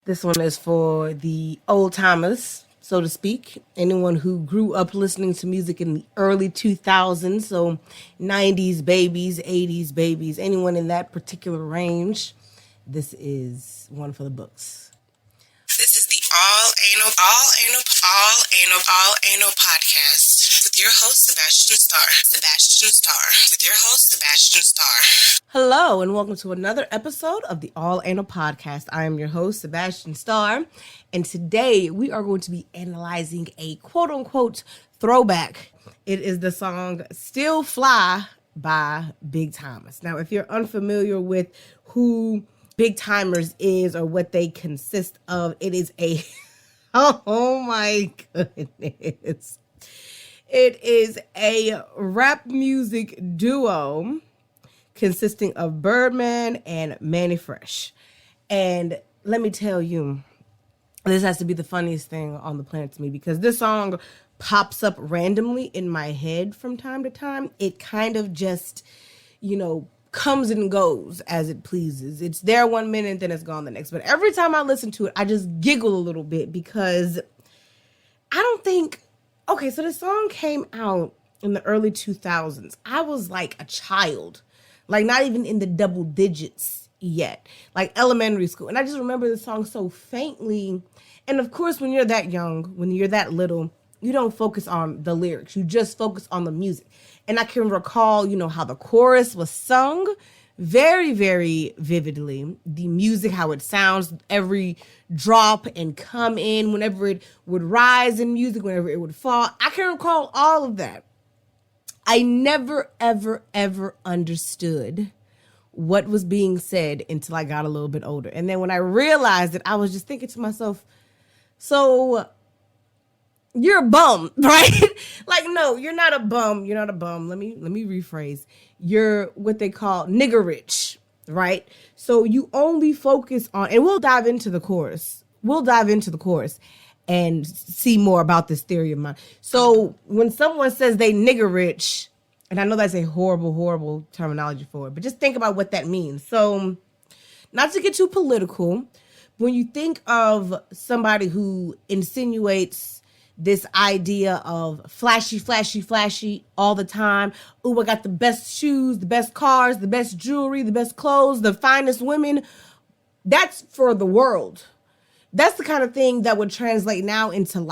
This one is for the old timers, so to speak. Anyone who grew up listening to music in the early 2000s, so 90s babies, 80s babies, anyone in that particular range. This is one for the books. This is the All Anal podcast with your host Sebastian Starr. Hello, and welcome to another episode of the All Anal podcast. I am your host Sebastian Starr, and today we are going to be analyzing a quote-unquote throwback. It is the song "Still Fly" by Big Tymers. Now, if you're unfamiliar with who Big Tymers is or what they consist of, it is a oh my goodness. It is a rap music duo consisting of Birdman and Manny Fresh. And let me tell you, this has to be the funniest thing on the planet to me because this song pops up randomly in my head from time to time. It kind of just, comes and goes as it pleases. It's there 1 minute, then it's gone the next. But every time I listen to it, I just giggle a little bit because I don't think... Okay, so the song came out in the early 2000s. I was like a child, like not even in the double digits yet, like elementary school. And I just remember the song so faintly. And of course, when you're that young, when you're that little, you don't focus on the lyrics. You just focus on the music. And I can recall, how the chorus was sung very, very vividly. The music, how it sounds, every drop and come in, whenever it would rise in music, whenever it would fall. I can recall all of that. I never, ever, ever understood what was being said until I got a little bit older. And then when I realized it, I was just thinking to myself, so you're a bum, right? Like, no, you're not a bum. You're not a bum. Let me rephrase. You're what they call nigger rich, right? So you only focus on, and we'll dive into the chorus. And see more about this theory of mine. So when someone says they nigger rich, and I know that's a horrible, horrible terminology for it, but just think about what that means. So not to get too political, when you think of somebody who insinuates this idea of flashy, flashy, flashy all the time. Ooh, I got the best shoes, the best cars, the best jewelry, the best clothes, the finest women. That's for the world. That's the kind of thing that would translate now into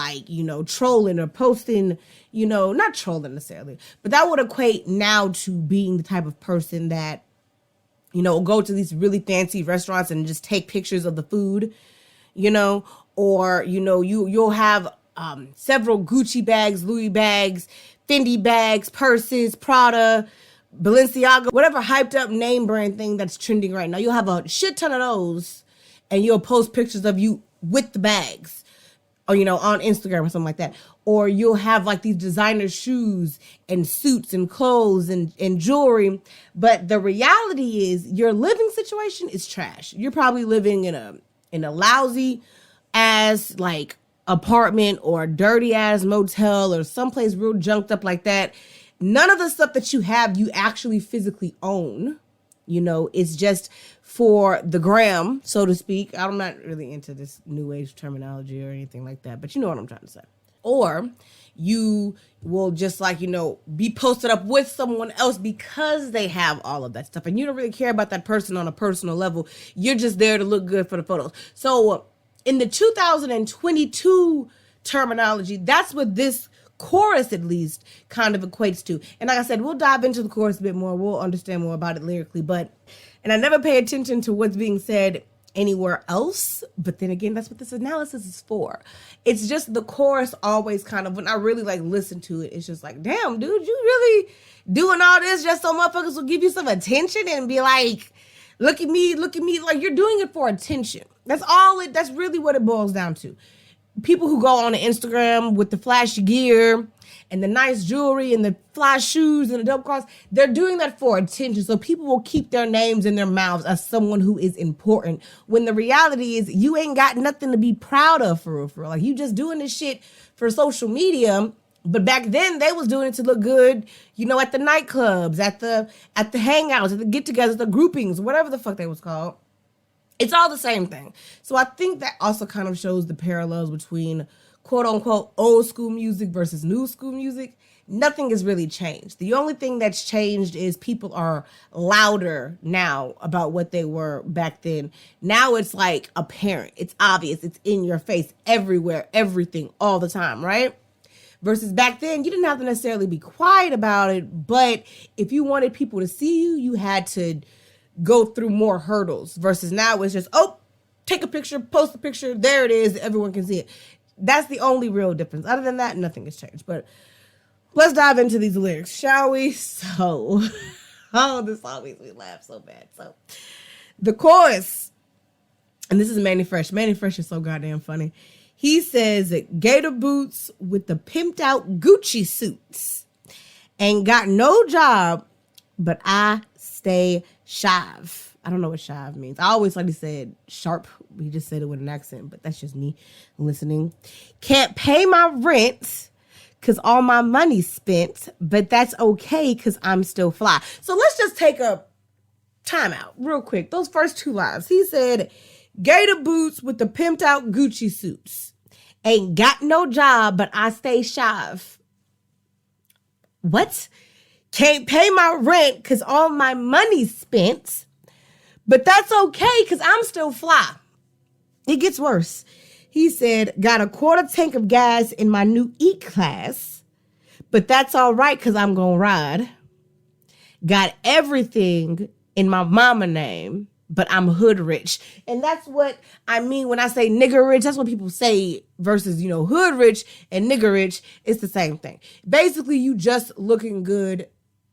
trolling or posting, not trolling necessarily, but that would equate now to being the type of person that, will go to these really fancy restaurants and just take pictures of the food, or, you'll have several Gucci bags, Louis bags, Fendi bags, purses, Prada, Balenciaga, whatever hyped up name brand thing that's trending right now. You'll have a shit ton of those and you'll post pictures of you with the bags or, on Instagram or something like that. Or you'll have like these designer shoes and suits and clothes and jewelry. But the reality is your living situation is trash. You're probably living in a lousy ass apartment or a dirty ass motel or someplace real junked up like that. None of the stuff that you have, you actually physically own. It's just for the gram, so to speak. I'm not really into this new age terminology or anything like that, but you know what I'm trying to say. Or you will just be posted up with someone else because they have all of that stuff. And you don't really care about that person on a personal level. You're just there to look good for the photos. So in the 2022 terminology, that's what this chorus at least kind of equates to. And like I said, we'll dive into the chorus a bit more. We'll understand more about it lyrically. And I never pay attention to what's being said anywhere else. But then again, that's what this analysis is for. It's just the chorus always kind of, when I really listen to it, it's just like, damn, dude, you really doing all this just so motherfuckers will give you some attention and be like, look at me, like you're doing it for attention. That's really what it boils down to. People who go on Instagram with the flashy gear and the nice jewelry and the fly shoes and the dope cars, they're doing that for attention. So people will keep their names in their mouths as someone who is important. When the reality is you ain't got nothing to be proud of for real. Like you just doing this shit for social media. But back then they was doing it to look good, at the nightclubs, at the hangouts, at the get-togethers, the groupings, whatever the fuck they was called. It's all the same thing. So I think that also kind of shows the parallels between quote unquote old school music versus new school music. Nothing has really changed. The only thing that's changed is people are louder now about what they were back then. Now it's like apparent. It's obvious. It's in your face everywhere, everything, all the time, right? Versus back then, you didn't have to necessarily be quiet about it, but if you wanted people to see you, you had to go through more hurdles. Versus now it's just, oh, take a picture, post a picture, there it is, everyone can see it. That's the only real difference. Other than that, nothing has changed. But let's dive into these lyrics, shall we? So, oh, this always makes me laugh so bad. So, the chorus, and this is Manny Fresh. Manny Fresh is so goddamn funny. He says, gator boots with the pimped out Gucci suits. Ain't got no job, but I stay shive. I don't know what shive means. I always thought he said sharp. He just said it with an accent, but that's just me listening. Can't pay my rent because all my money's spent, but that's okay because I'm still fly. So let's just take a time out real quick. Those first two lines. He said, gator boots with the pimped out Gucci suits. Ain't got no job, but I stay shive. What? Can't pay my rent because all my money's spent, but that's okay because I'm still fly. It gets worse. He said, got a quarter tank of gas in my new E-Class, but that's all right because I'm going to ride. Got everything in my mama name, but I'm hood rich. And that's what I mean when I say nigger rich. That's what people say versus, hood rich and nigger rich. It's the same thing. Basically, you just looking good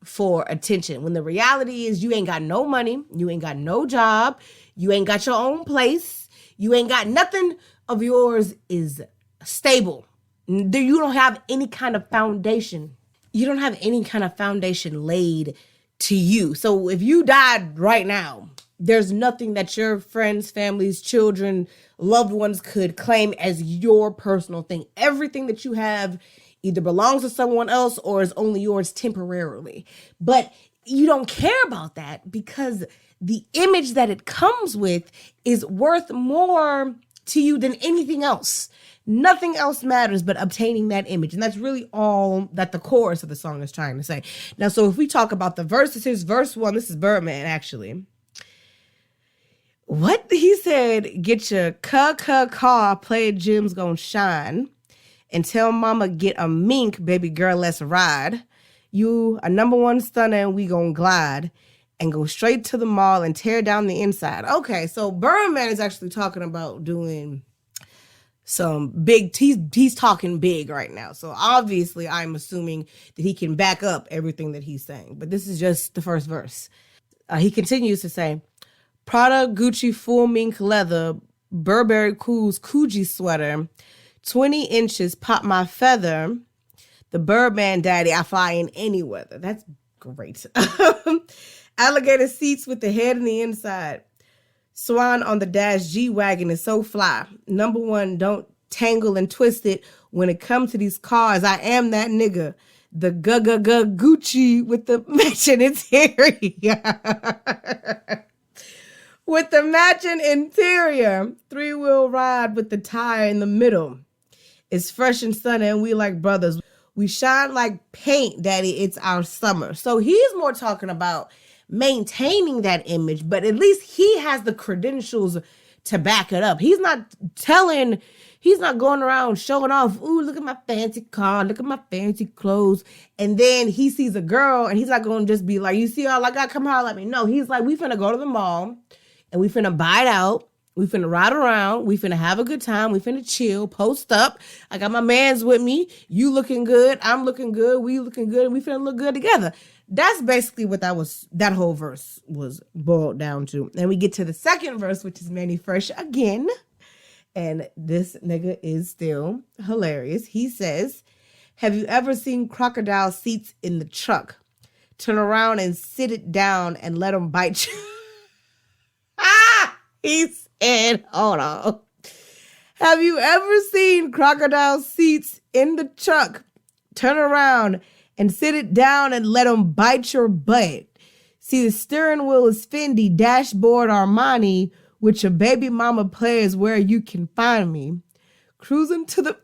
for attention. When the reality is you ain't got no money. You ain't got no job. You ain't got your own place. You ain't got nothing of yours is stable. You don't have any kind of foundation. You don't have any kind of foundation laid to you. So if you died right now, there's nothing that your friends, families, children, loved ones could claim as your personal thing. Everything that you have either belongs to someone else or is only yours temporarily. But you don't care about that because the image that it comes with is worth more to you than anything else. Nothing else matters but obtaining that image. And that's really all that the chorus of the song is trying to say. Now, so if we talk about the verses, here's verse 1. This is Birdman, actually. What? He said, get your car, play Jim's gonna shine. And tell mama get a mink, baby girl, let's ride. You a number one stunner and we gonna glide. And go straight to the mall and tear down the inside. Okay, so Birdman is actually talking about doing some big, he's talking big right now. So obviously I'm assuming that he can back up everything that he's saying. But this is just the first verse. He continues to say, Prada, Gucci, full mink leather, Burberry Cool's Coogee sweater, 20 inches, pop my feather, the Birdman daddy, I fly in any weather. That's great. Alligator seats with the head and the inside. Swan on the dash G-Wagon is so fly. Number one, don't tangle and twist it. When it comes to these cars, I am that nigga. The Gucci with the matching interior. With the matching interior. 3-wheel ride with the tire in the middle. It's fresh and sunny and we like brothers. We shine like paint, daddy. It's our summer. So he's more talking about maintaining that image, but at least he has the credentials to back it up. He's not going around showing off, ooh, look at my fancy car, look at my fancy clothes. And then he sees a girl and he's not going to just be like, you see all I got, come holler at me. No, he's like, we finna go to the mall and we finna buy it out. We finna ride around. We finna have a good time. We finna chill, post up. I got my mans with me. You looking good. I'm looking good. We looking good. And we finna look good together. That's basically what that whole verse was boiled down to. And we get to the second verse, which is Manny Fresh again. And this nigga is still hilarious. He says, have you ever seen crocodile seats in the truck? Turn around and sit it down and let them bite you. He said, hold on. Have you ever seen crocodile seats in the truck? Turn around and sit it down and let them bite your butt. See, the steering wheel is Fendi, dashboard Armani. with your baby mama players where you can find me. Cruising to the...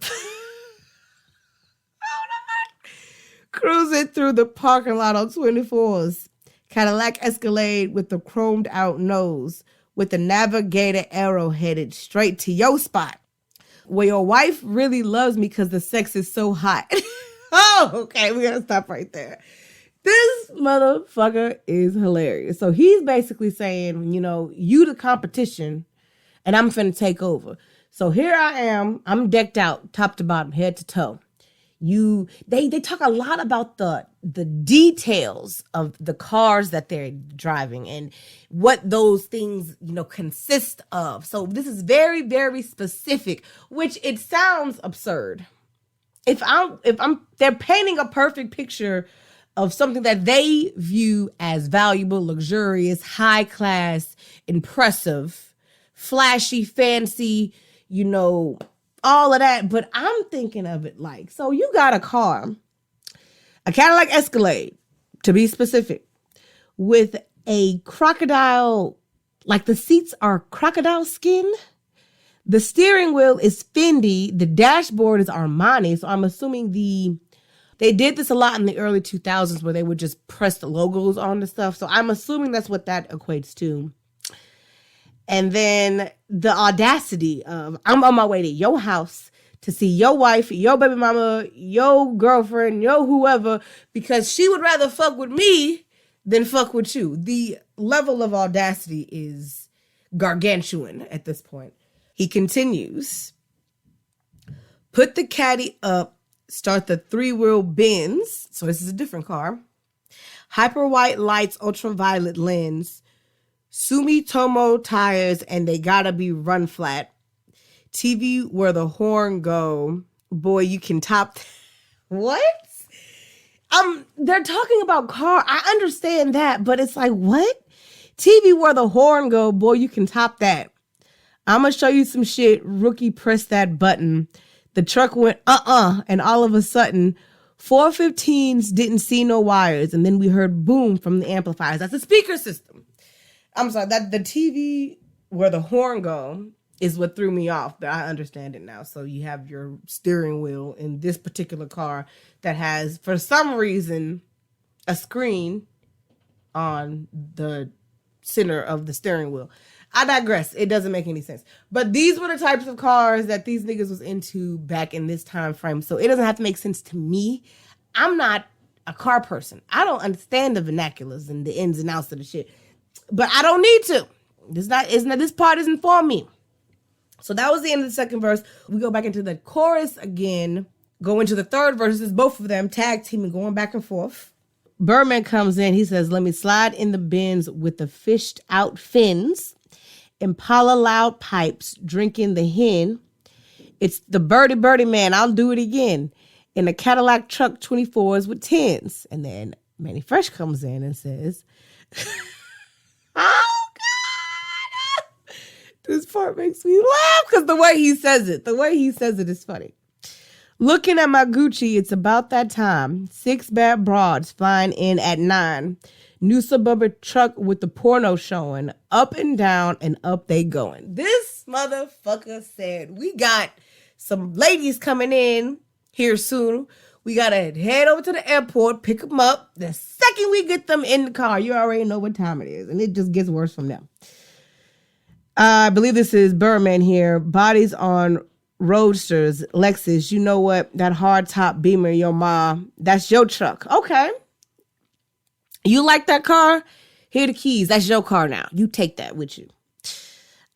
Cruising through the parking lot on 24s. Cadillac Escalade with the chromed out nose. With the navigator arrow headed straight to your spot. Where your wife really loves me because the sex is so hot. Oh, okay. We gotta stop right there. This motherfucker is hilarious. So he's basically saying, you the competition and I'm finna take over. So here I am. I'm decked out top to bottom, head to toe. They talk a lot about the details of the cars that they're driving and what those things, consist of. So this is very, very specific, which it sounds absurd. They're painting a perfect picture of something that they view as valuable, luxurious, high class, impressive, flashy, fancy, all of that. But I'm thinking of it like, so you got a car, a Cadillac Escalade, to be specific, with a crocodile, like the seats are crocodile skin. The steering wheel is Fendi. The dashboard is Armani. So I'm assuming they did this a lot in the early 2000s where they would just press the logos on the stuff. So I'm assuming that's what that equates to. And then the audacity of, I'm on my way to your house to see your wife, your baby mama, your girlfriend, your whoever, because she would rather fuck with me than fuck with you. The level of audacity is gargantuan at this point. He continues, put the caddy up, start the 3-wheel Benz. So this is a different car. Hyper white lights, ultraviolet lens, Sumitomo tires, and they gotta be run flat. TV where the horn go. Boy, you can top. What? They're talking about car. I understand that, but it's like, what? TV where the horn go. Boy, you can top that. I'm gonna show you some shit. Rookie, press that button. The truck went and all of a sudden 415s didn't see no wires, and then we heard boom from the amplifiers. That's a speaker system. I'm sorry, that the TV where the horn go is what threw me off, but I understand it now. So you have your steering wheel in this particular car that has, for some reason, a screen on the center of the steering wheel. I digress. It doesn't make any sense. But these were the types of cars that these niggas was into back in this time frame. So it doesn't have to make sense to me. I'm not a car person. I don't understand the vernaculars and the ins and outs of the shit. But I don't need to. This part isn't for me. So that was the end of the second verse. We go back into the chorus again. Go into the third verse. It's both of them tag teaming, going back and forth. Birdman comes in. He says, let me slide in the bins with the fished out fins. Impala loud pipes, drinking the hen. It's the birdie man. I'll do it again. In a Cadillac truck, 24s with 10s. And then Manny Fresh comes in and says, oh, God. This part makes me laugh because the way he says it is funny. Looking at my Gucci, it's about that time. 6 bad broads flying in at 9. New Suburban truck with the porno showing. Up and down and up they going. This motherfucker said, we got some ladies coming in here soon. We got to head over to the airport, pick them up. The second we get them in the car, you already know what time it is. And it just gets worse from there. I believe this is Birdman here. Bodies on Roadsters, Lexus. You know what? That hard top Beamer, your mom. That's your truck. Okay. You like that car? Here are the keys. That's your car now. You take that with you.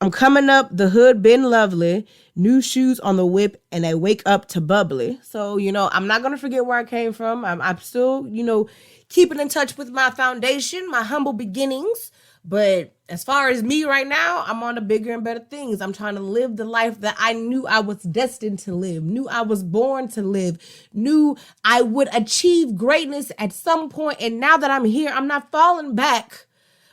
I'm coming up. The hood been lovely. New shoes on the whip and they wake up to bubbly. So, I'm not going to forget where I came from. I'm still, keeping in touch with my foundation, my humble beginnings. But as far as me right now, I'm on to bigger and better things. I'm trying to live the life that I knew I was destined to live, knew I was born to live, knew I would achieve greatness at some point. And now that I'm here, I'm not falling back,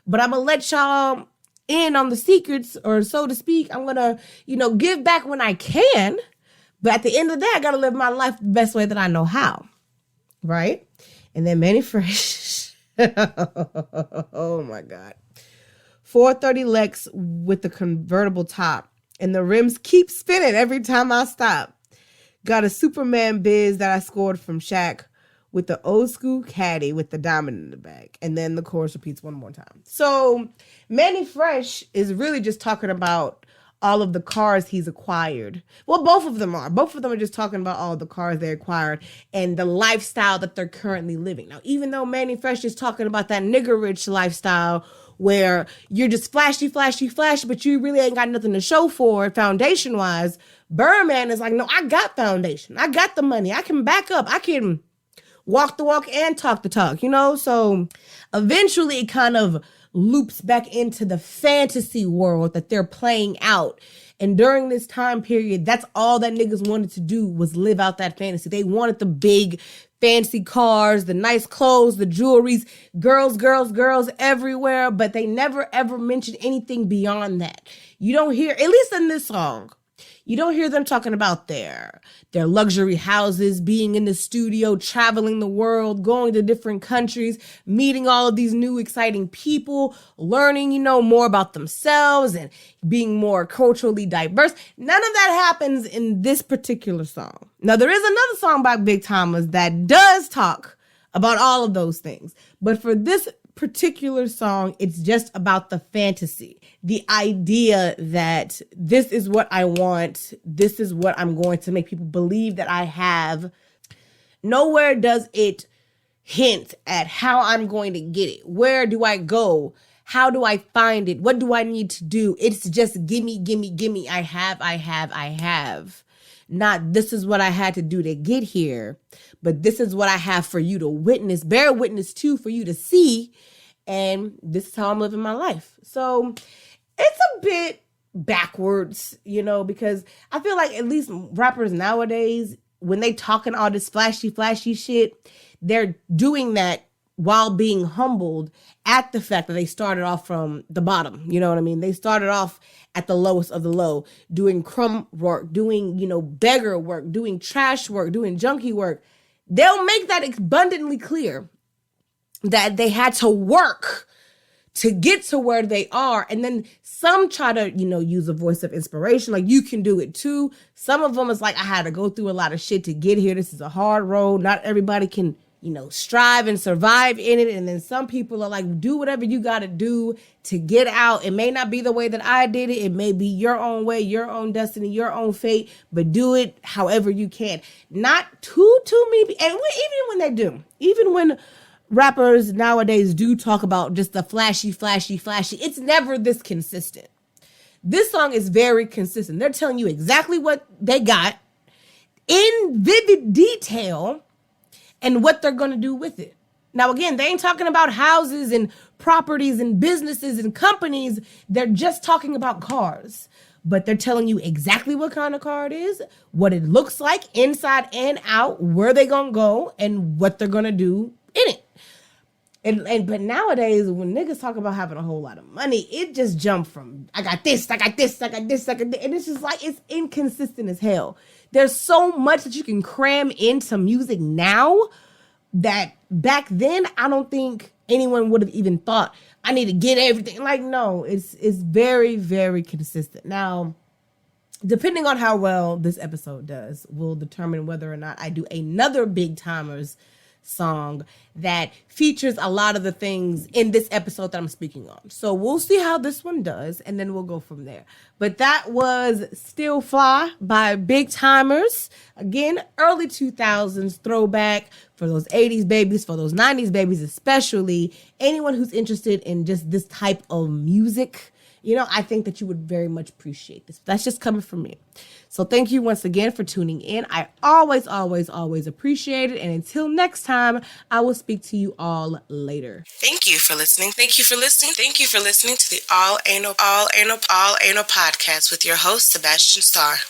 but I'm going to let y'all in on the secrets, or so to speak. I'm going to, give back when I can. But at the end of the day, I got to live my life the best way that I know how. Right? And then Manny Fresh. Oh, my God. 430 Lex with the convertible top. And the rims keep spinning every time I stop. Got a Superman biz that I scored from Shaq with the old school caddy with the diamond in the back. And then the chorus repeats one more time. So Manny Fresh is really just talking about all of the cars he's acquired. Well, both of them are. Both of them are just talking about all the cars they acquired and the lifestyle that they're currently living. Now, even though Manny Fresh is talking about that nigger rich lifestyle where you're just flashy, but you really ain't got nothing to show for it foundation-wise, Birdman is like, no, I got foundation. I got the money. I can back up. I can walk the walk and talk the talk, you know? So eventually it kind of loops back into the fantasy world that they're playing out. And during this time period, that's all that niggas wanted to do was live out that fantasy. They wanted the big fancy cars, the nice clothes, the jewelries, girls everywhere, but they never ever mentioned anything beyond that. You don't hear, at least in this song, you don't hear them talking about their luxury houses, being in the studio, traveling the world, going to different countries, meeting all of these new exciting people, learning, more about themselves and being more culturally diverse. None of that happens in this particular song. Now, there is another song by Big Tymers that does talk about all of those things. But for this particular song, it's just about the fantasy, the idea that this is what I want, this is what I'm going to make people believe that I have. Nowhere does it hint at how I'm going to get it. Where do I go? How do I find it? What do I need to do? It's just gimme. I have. Not this is what I had to do to get here, but this is what I have for you to witness, bear witness to, for you to see. And this is how I'm living my life. So it's a bit backwards, because I feel like at least rappers nowadays, when they talking all this flashy shit, they're doing that while being humbled at the fact that they started off from the bottom. You know what I mean? They started off at the lowest of the low, doing crumb work, doing, beggar work, doing trash work, doing junkie work. They'll make that abundantly clear that they had to work to get to where they are. And then some try to, use a voice of inspiration. Like, you can do it too. Some of them is like, I had to go through a lot of shit to get here. This is a hard road. Not everybody can, strive and survive in it. And then some people are like, do whatever you got to do to get out. It may not be the way that I did it. It may be your own way, your own destiny, your own fate, but do it however you can. Not too many. And even when rappers nowadays do talk about just the flashy, it's never this consistent. This song is very consistent. They're telling you exactly what they got in vivid detail and what they're going to do with it. Now, again, they ain't talking about houses and properties and businesses and companies. They're just talking about cars. But they're telling you exactly what kind of car it is, what it looks like inside and out, where they're going to go, and what they're going to do in it. But nowadays, when niggas talk about having a whole lot of money, it just jumped from, I got this. And it's just like, it's inconsistent as hell. There's so much that you can cram into music now that back then, I don't think anyone would have even thought, I need to get everything. Like, no, it's very, very consistent. Now, depending on how well this episode does, will determine whether or not I do another Big Tymers song that features a lot of the things in this episode that I'm speaking on. So we'll see how this one does, and then we'll go from there. But that was Still Fly by Big Tymers. Again, early 2000s throwback for those 80s babies, for those 90s babies especially. Anyone who's interested in just this type of music, I think that you would very much appreciate this. That's just coming from me. So thank you once again for tuning in. I always appreciate it. And until next time, I will speak to you all later. Thank you for listening. Thank you for listening to the All Anal Podcast with your host, Sebastian Starr.